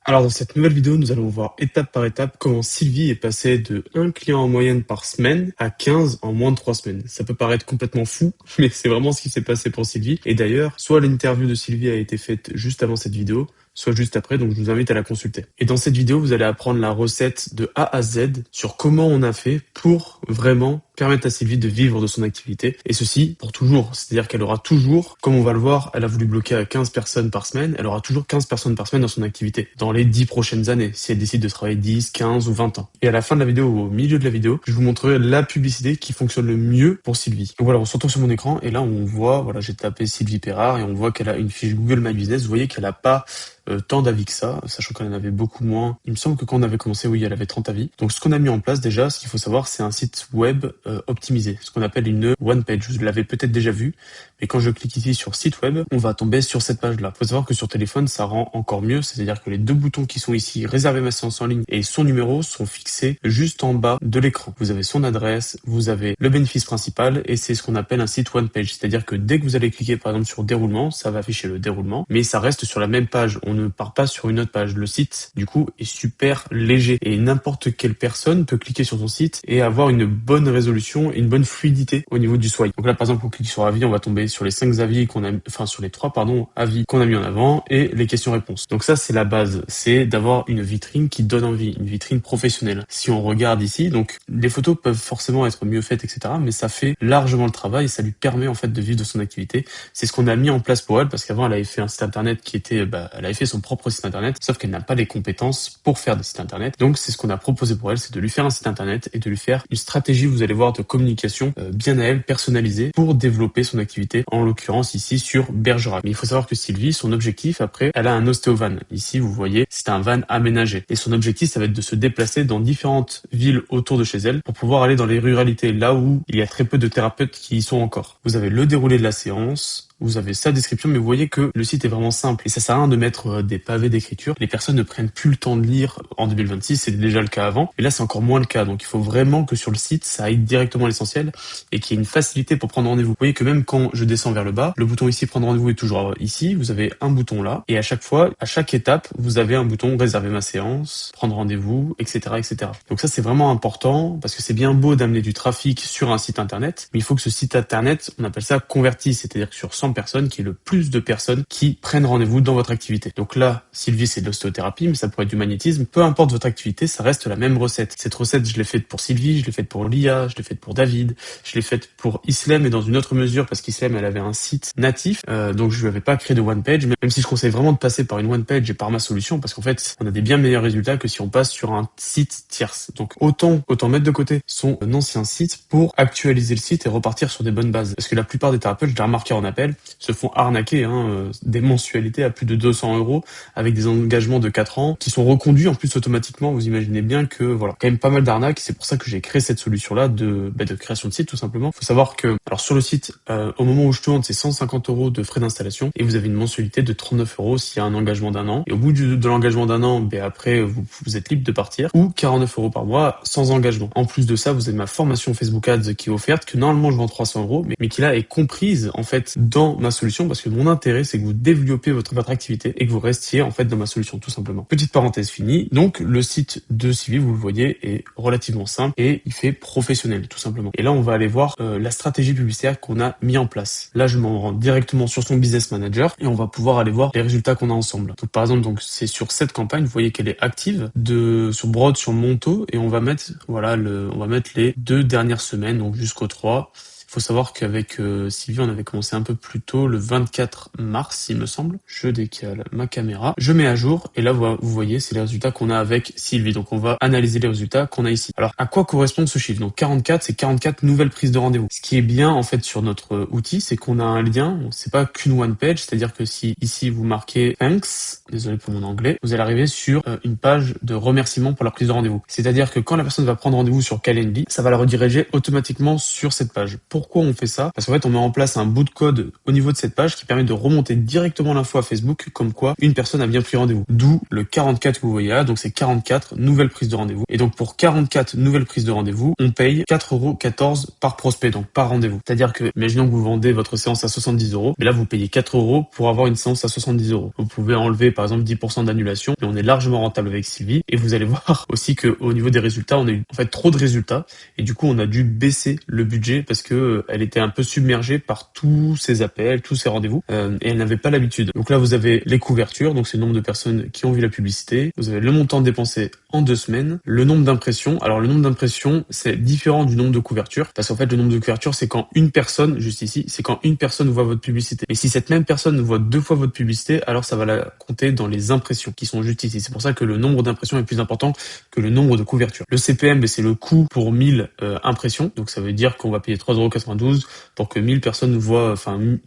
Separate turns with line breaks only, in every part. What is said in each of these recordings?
Alors dans cette nouvelle vidéo, nous allons voir étape par étape comment Sylvie est passée de 1 client en moyenne par semaine à 15 en moins de 3 semaines. Ça peut paraître complètement fou, mais c'est vraiment ce qui s'est passé pour Sylvie. Et d'ailleurs, soit l'interview de Sylvie a été faite juste avant cette vidéo, soit juste après, donc je vous invite à la consulter. Et dans cette vidéo, vous allez apprendre la recette de A à Z sur comment on a fait pour vraiment permettre à Sylvie de vivre de son activité. Et ceci pour toujours. C'est-à-dire qu'elle aura toujours, comme on va le voir, elle a voulu bloquer à 15 personnes par semaine, elle aura toujours 15 personnes par semaine dans son activité, dans les 10 prochaines années, si elle décide de travailler 10, 15 ou 20 ans. Et à la fin de la vidéo, ou au milieu de la vidéo, je vous montrerai la publicité qui fonctionne le mieux pour Sylvie. Donc voilà, on se retrouve sur mon écran, et là on voit, voilà, j'ai tapé Sylvie Perrard, et on voit qu'elle a une fiche Google My Business. Vous voyez qu'elle n'a pas tant d'avis que ça, sachant qu'elle en avait beaucoup moins. Il me semble que quand on avait commencé, oui, elle avait 30 avis. Donc ce qu'on a mis en place déjà, ce qu'il faut savoir, c'est un site web optimisé, ce qu'on appelle une one page. Vous l'avez peut-être déjà vu, mais quand je clique ici sur site web, on va tomber sur cette page-là. Il faut savoir que sur téléphone, ça rend encore mieux, c'est-à-dire que les deux boutons qui sont ici, réserver ma séance en ligne et son numéro, sont fixés juste en bas de l'écran. Vous avez son adresse, vous avez le bénéfice principal, et c'est ce qu'on appelle un site one page. C'est-à-dire que dès que vous allez cliquer par exemple sur déroulement, ça va afficher le déroulement, mais ça reste sur la même page. On ne part pas sur une autre page. Le site, du coup, est super léger et n'importe quelle personne peut cliquer sur son site et avoir une bonne résolution et une bonne fluidité au niveau du swipe. Donc là, par exemple, on clique sur avis, on va tomber sur les 5 avis qu'on a, enfin, sur les 3, avis qu'on a mis en avant et les questions-réponses. Donc ça, c'est la base. C'est d'avoir une vitrine qui donne envie, une vitrine professionnelle. Si on regarde ici, donc, les photos peuvent forcément être mieux faites, etc., mais ça fait largement le travail et ça lui permet, en fait, de vivre de son activité. C'est ce qu'on a mis en place pour elle parce qu'avant, elle avait fait un site internet qui était, elle avait fait son propre site internet, sauf qu'elle n'a pas les compétences pour faire des sites internet. Donc c'est ce qu'on a proposé pour elle, c'est de lui faire un site internet et de lui faire une stratégie, vous allez voir, de communication bien à elle, personnalisée, pour développer son activité, en l'occurrence ici sur Bergerac. Mais il faut savoir que Sylvie, son objectif après, elle a un ostéovan. Ici vous voyez, c'est un van aménagé. Et son objectif, ça va être de se déplacer dans différentes villes autour de chez elle pour pouvoir aller dans les ruralités, là où il y a très peu de thérapeutes qui y sont encore. Vous avez le déroulé de la séance, vous avez sa description, mais vous voyez que le site est vraiment simple et ça sert à rien de mettre des pavés d'écriture. Les personnes ne prennent plus le temps de lire en 2026, c'était déjà le cas avant, et là c'est encore moins le cas. Donc il faut vraiment que sur le site, ça aille directement à l'essentiel et qu'il y ait une facilité pour prendre rendez-vous. Vous voyez que même quand je descends vers le bas, le bouton ici prendre rendez-vous est toujours ici, vous avez un bouton là, et à chaque fois, à chaque étape, vous avez un bouton réserver ma séance, prendre rendez-vous, etc., etc. Donc ça c'est vraiment important parce que c'est bien beau d'amener du trafic sur un site internet, mais il faut que ce site internet, on appelle ça converti, c'est-à-dire que sur 100 personnes, qu'il y ait le plus de personnes qui prennent rendez-vous dans votre activité. Donc là, Sylvie, c'est de l'ostéothérapie, mais ça pourrait être du magnétisme. Peu importe votre activité, ça reste la même recette. Cette recette, je l'ai faite pour Sylvie, je l'ai faite pour Lia, je l'ai faite pour David, je l'ai faite pour Islem et dans une autre mesure parce qu'Islem, elle avait un site natif, donc je lui avais pas créé de one page, même si je conseille vraiment de passer par une one page et par ma solution parce qu'en fait, on a des bien meilleurs résultats que si on passe sur un site tierce. Donc autant mettre de côté son ancien site pour actualiser le site et repartir sur des bonnes bases. Parce que la plupart des thérapeutes, je l'ai remarqué en appel, se font arnaquer des mensualités à plus de 200 € avec des engagements de 4 ans qui sont reconduits en plus automatiquement. Vous imaginez bien que voilà, quand même pas mal d'arnaques. C'est pour ça que j'ai créé cette solution-là de création de site tout simplement. Il faut savoir que alors sur le site, au moment où je tourne, c'est 150 € de frais d'installation et vous avez une mensualité de 39 € s'il y a un engagement d'un an. Et au bout de l'engagement d'un an, après vous êtes libre de partir, ou 49 € par mois sans engagement. En plus de ça, vous avez ma formation Facebook Ads qui est offerte, que normalement je vends 300 €, mais qui là est comprise en fait dans ma solution parce que mon intérêt c'est que vous développez votre activité et que vous restiez en fait dans ma solution tout simplement. Petite parenthèse finie. Donc le site de Sylvie, vous le voyez, est relativement simple et il fait professionnel tout simplement. Et là on va aller voir la stratégie publicitaire qu'on a mis en place. Là je m'en rends directement sur son business manager et on va pouvoir aller voir les résultats qu'on a ensemble. Donc par exemple, donc c'est sur cette campagne, vous voyez qu'elle est active sur Brod, sur Monto, et on va mettre les 2 dernières semaines, donc jusqu'au 3. Il faut savoir qu'avec Sylvie, on avait commencé un peu plus tôt, le 24 mars, il me semble. Je décale ma caméra, je mets à jour, et là, vous voyez, c'est les résultats qu'on a avec Sylvie. Donc, on va analyser les résultats qu'on a ici. Alors, à quoi correspond ce chiffre? Donc, 44, c'est 44 nouvelles prises de rendez-vous. Ce qui est bien, en fait, sur notre outil, c'est qu'on a un lien. C'est pas qu'une one page, c'est-à-dire que si ici, vous marquez thanks, désolé pour mon anglais, vous allez arriver sur une page de remerciement pour la prise de rendez-vous. C'est-à-dire que quand la personne va prendre rendez-vous sur Calendly, ça va la rediriger automatiquement sur cette page. pourquoi on fait ça? Parce qu'en fait, on met en place un bout de code au niveau de cette page qui permet de remonter directement l'info à Facebook comme quoi une personne a bien pris rendez-vous. D'où le 44 que vous voyez là. Donc c'est 44 nouvelles prises de rendez-vous. Et donc pour 44 nouvelles prises de rendez-vous, on paye 4,14 € par prospect, donc par rendez-vous. C'est-à-dire que, imaginons que vous vendez votre séance à 70 €, mais là vous payez 4 € pour avoir une séance à 70 €. Vous pouvez enlever par exemple 10% d'annulation, mais on est largement rentable avec Sylvie. Et vous allez voir aussi qu'au niveau des résultats, on a eu en fait trop de résultats. Et du coup, on a dû baisser le budget parce que elle était un peu submergée par tous ces appels, tous ces rendez-vous, et elle n'avait pas l'habitude. Donc là, vous avez les couvertures, donc c'est le nombre de personnes qui ont vu la publicité. Vous avez le montant dépensé en 2 semaines, le nombre d'impressions. Alors le nombre d'impressions, c'est différent du nombre de couvertures, parce qu'en fait, le nombre de couvertures, c'est quand une personne, juste ici, c'est quand une personne voit votre publicité. Et si cette même personne voit 2 fois votre publicité, alors ça va la compter dans les impressions qui sont juste ici. C'est pour ça que le nombre d'impressions est plus important que le nombre de couvertures. Le CPM, c'est le coût pour 1000 impressions. Donc ça veut dire qu'on va payer 3,92 € pour que 1000 personnes voient,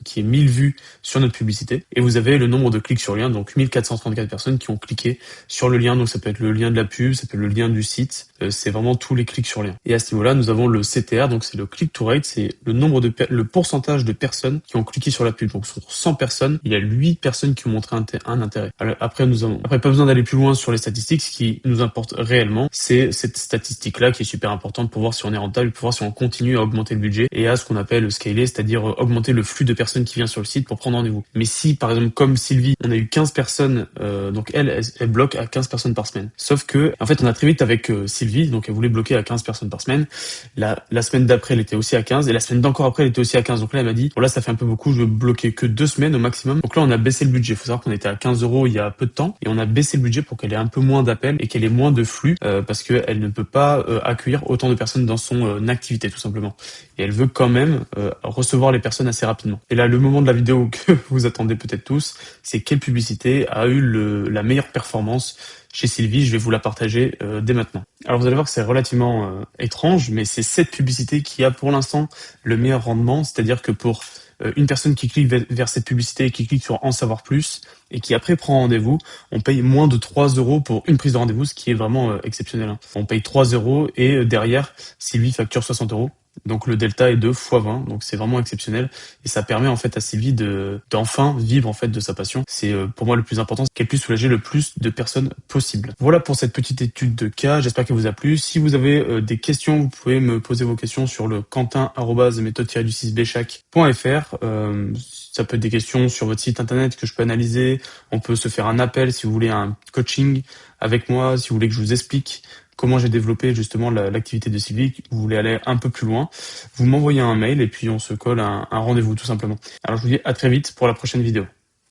qu'il y ait 1000 vues sur notre publicité. Et vous avez le nombre de clics sur lien, donc 1434 personnes qui ont cliqué sur le lien. Donc ça peut être le lien de la pub, ça peut être le lien du site. C'est vraiment tous les clics sur lien. Et à ce niveau-là, nous avons le CTR, donc c'est le click to rate, c'est le pourcentage de personnes qui ont cliqué sur la pub. Donc sur 100 personnes, il y a 8 personnes qui ont montré un intérêt. Alors, après, pas besoin d'aller plus loin sur les statistiques. Ce qui nous importe réellement, c'est cette statistique-là qui est super importante pour voir si on est rentable, pour voir si on continue à augmenter le budget et à ce qu'on appelle scaler, c'est-à-dire augmenter le flux de personnes qui viennent sur le site pour prendre rendez-vous. Mais si, par exemple, comme Sylvie, on a eu 15 personnes, donc elle bloque à 15 personnes par semaine. Sauf que, en fait, on a très vite avec Sylvie, donc elle voulait bloquer à 15 personnes par semaine. La semaine d'après, elle était aussi à 15 et la semaine d'encore après, elle était aussi à 15. Donc là, elle m'a dit, bon là, ça fait un peu beaucoup, je veux bloquer que 2 semaines au maximum. Donc là, on a baissé le budget. Il faut savoir qu'on était à 15 € il y a peu de temps et on a baissé le budget pour qu'elle ait un peu moins d'appels et qu'elle ait moins de flux parce qu'elle ne peut pas accueillir autant de personnes dans son activité, tout simplement. Et elle veut quand même recevoir les personnes assez rapidement. Et là, le moment de la vidéo que vous attendez peut-être tous, c'est quelle publicité a eu la meilleure performance chez Sylvie. Je vais vous la partager dès maintenant. Alors vous allez voir que c'est relativement étrange, mais c'est cette publicité qui a pour l'instant le meilleur rendement, c'est-à-dire que pour une personne qui clique vers cette publicité et qui clique sur en savoir plus et qui après prend rendez-vous, on paye moins de 3 € pour une prise de rendez-vous, ce qui est vraiment exceptionnel. Hein. On paye 3 € et derrière, Sylvie facture 60 €. Donc le delta est 2 x 20, donc c'est vraiment exceptionnel et ça permet en fait à Sylvie d'enfin vivre en fait de sa passion. C'est pour moi le plus important, c'est qu'elle puisse soulager le plus de personnes possible. Voilà pour cette petite étude de cas, j'espère qu'elle vous a plu. Si vous avez des questions, vous pouvez me poser vos questions sur le quentin@méthode-du6bchac.fr. Ça peut être des questions sur votre site internet que je peux analyser. On peut se faire un appel si vous voulez un coaching avec moi, si vous voulez que je vous explique comment j'ai développé justement l'activité de Sylvie, vous voulez aller un peu plus loin, vous m'envoyez un mail et puis on se colle un rendez-vous tout simplement. Alors je vous dis à très vite pour la prochaine vidéo.